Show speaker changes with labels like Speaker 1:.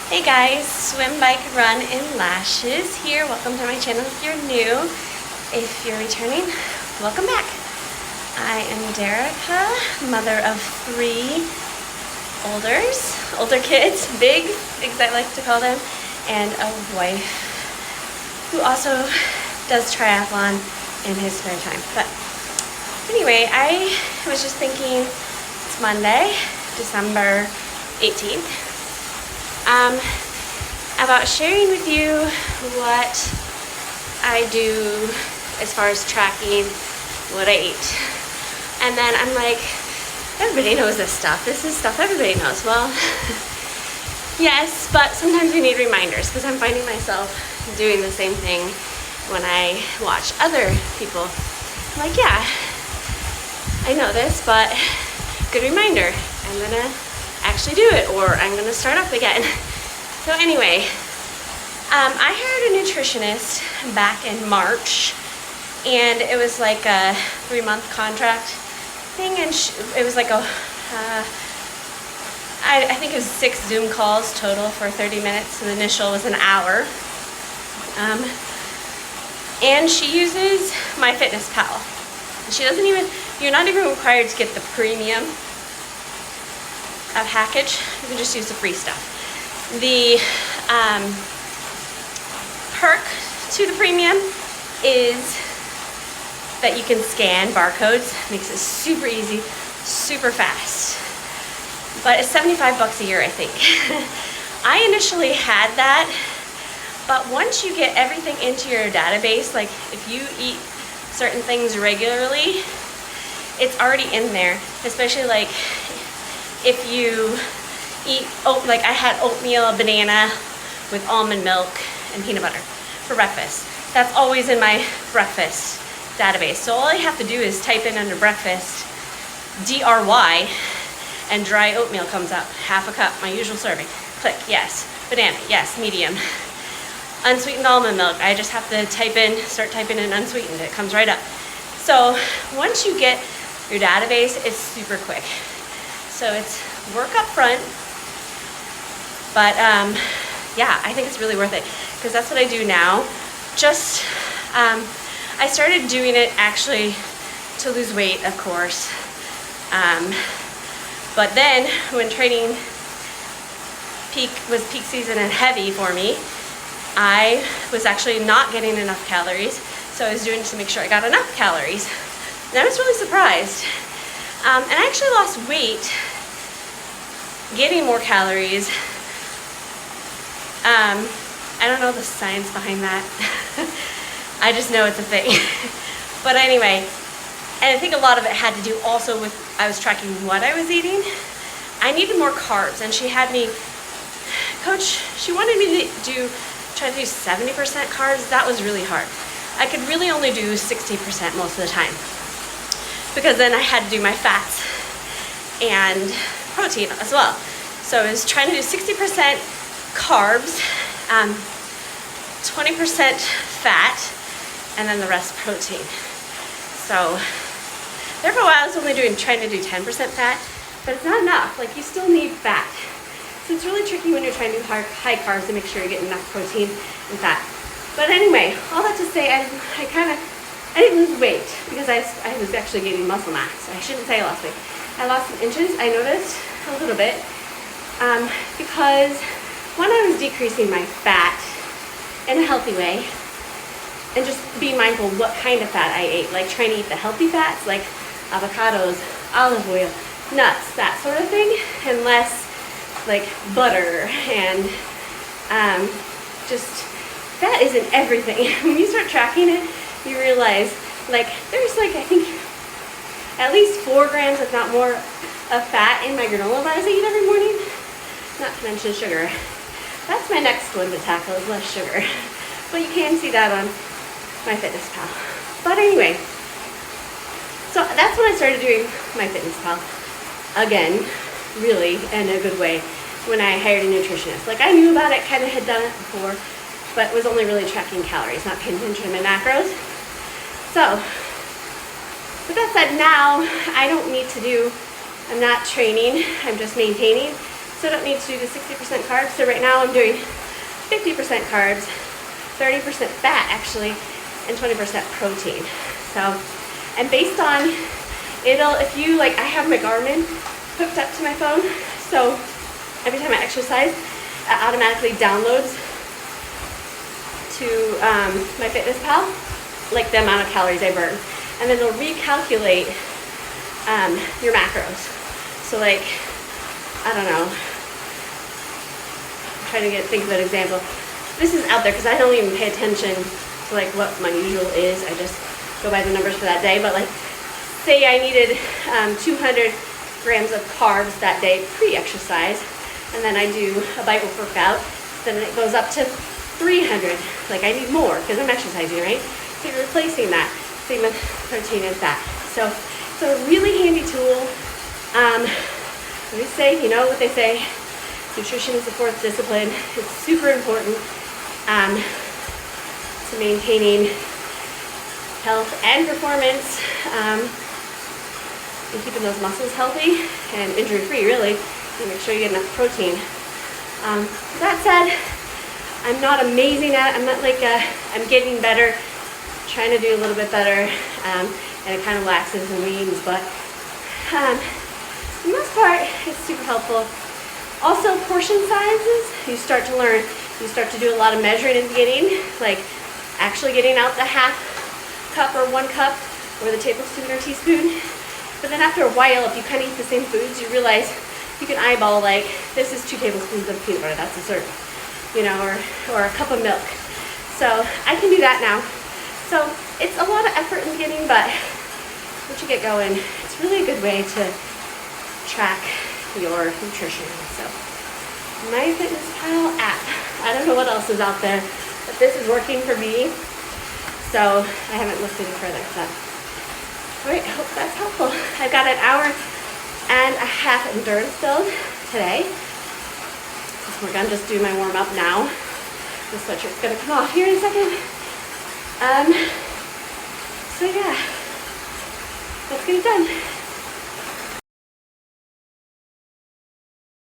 Speaker 1: Hey guys, swim, bike, run, and lashes here. Welcome to my channel if you're new. If you're returning, welcome back. I am Derica, mother of 3 older kids, bigs, as I like to call them, and a wife who also does triathlon in his spare time. But anyway, I was just thinking it's Monday, December 18th. About sharing with you what I do as far as tracking what I eat. And then I'm like, everybody knows this stuff. This is stuff everybody knows. Well, yes, but sometimes we need reminders because I'm finding myself doing the same thing when I watch other people. I'm like, yeah, I know this, but good reminder. I'm gonna actually do it, or I'm gonna start up again. So anyway, I hired a nutritionist back in March, and it was like a 3-month contract thing, and it was like a, I think it was 6 Zoom calls total for 30 minutes. The initial was an hour. And she uses MyFitnessPal. She doesn't even, you're not even required to get the premium package. You can just use the free stuff. The perk to the premium is that you can scan barcodes. Makes it super easy, super fast. But it's $75 a year, I think. I initially had that, but once you get everything into your database, like if you eat certain things regularly, it's already in there. Especially like if you eat like I had oatmeal, banana with almond milk and peanut butter for breakfast. That's always in my breakfast database. So all I have to do is type in under breakfast DRY and dry oatmeal comes up. Half a cup, my usual serving. Click, yes. Banana, yes, medium. Unsweetened almond milk, I just have to start typing in unsweetened. It comes right up. So once you get your database, it's super quick. So it's work up front, but yeah, I think it's really worth it because that's what I do now. Just, I started doing it actually to lose weight, of course. But then when training was peak season and heavy for me, I was actually not getting enough calories. So I was doing it to make sure I got enough calories. And I was really surprised. And I actually lost weight getting more calories. I don't know the science behind that. I just know it's a thing. But anyway, and I think a lot of it had to do also with, I was tracking what I was eating. I needed more carbs, and she had me, Coach, she wanted me to try to do 70% carbs. That was really hard. I could really only do 60% most of the time, because then I had to do my fats and protein as well. So I was trying to do 60% carbs, 20% fat, and then the rest protein. So there for a while I was only trying to do 10% fat, but it's not enough. Like, you still need fat. So it's really tricky when you're trying to do high carbs to make sure you're getting enough protein and fat. But anyway, all that to say, I didn't lose weight because I was actually gaining muscle mass. I shouldn't say I lost weight. I lost some inches, I noticed, a little bit, because when I was decreasing my fat in a healthy way, and just being mindful of what kind of fat I ate, like trying to eat the healthy fats, like avocados, olive oil, nuts, that sort of thing, and less like butter and just fat isn't everything. When you start tracking it, you realize like there's like, I think at least 4 grams, if not more, of fat in my granola bars I eat every morning. Not to mention sugar. That's my next one to tackle, is less sugar. But you can see that on MyFitnessPal. But anyway, so that's when I started doing MyFitnessPal again, really in a good way, when I hired a nutritionist. Like, I knew about it, kind of had done it before, but was only really tracking calories, not paying attention to my macros. So with that said, now I don't need to do, I'm not training, I'm just maintaining. So I don't need to do the 60% carbs. So right now I'm doing 50% carbs, 30% fat actually, and 20% protein. So, and based on, if you like, I have my Garmin hooked up to my phone, so every time I exercise, it automatically downloads to MyFitnessPal, like the amount of calories I burn. And then it'll recalculate your macros. So like, I don't know, I'm trying to think of an example. This is out there because I don't even pay attention to like what my usual is. I just go by the numbers for that day. But like, say I needed 200 grams of carbs that day pre-exercise, and then I do a bite workout, then it goes up to 300. Like I need more because I'm exercising, right? So you're replacing that. Same with protein and fat. So it's a really handy tool. They say, you know what they say, nutrition is the fourth discipline. It's super important to maintaining health and performance, and keeping those muscles healthy and injury-free, really. You make sure you get enough protein. That said, I'm not amazing at it. I'm not like I'm getting better, trying to do a little bit better, and it kind of laxes and weans, but for the most part, it's super helpful. Also, portion sizes, you start to learn. You start to do a lot of measuring in the beginning, like actually getting out the half cup or 1 cup or the tablespoon or teaspoon. But then after a while, if you kind of eat the same foods, you realize you can eyeball like, this is 2 tablespoons of peanut butter, that's a serving, you know, or a cup of milk. So I can do that now. So it's a lot of effort in the beginning, but once you get going, it's really a good way to track your nutrition. So MyFitnessPal app. I don't know what else is out there, but this is working for me. So I haven't looked any further. So, all right, I hope that's helpful. I've got an hour and a half endurance build today. I'm just doing my warm up now. The sweatshirt's gonna come off here in a second. So yeah, let's get it done.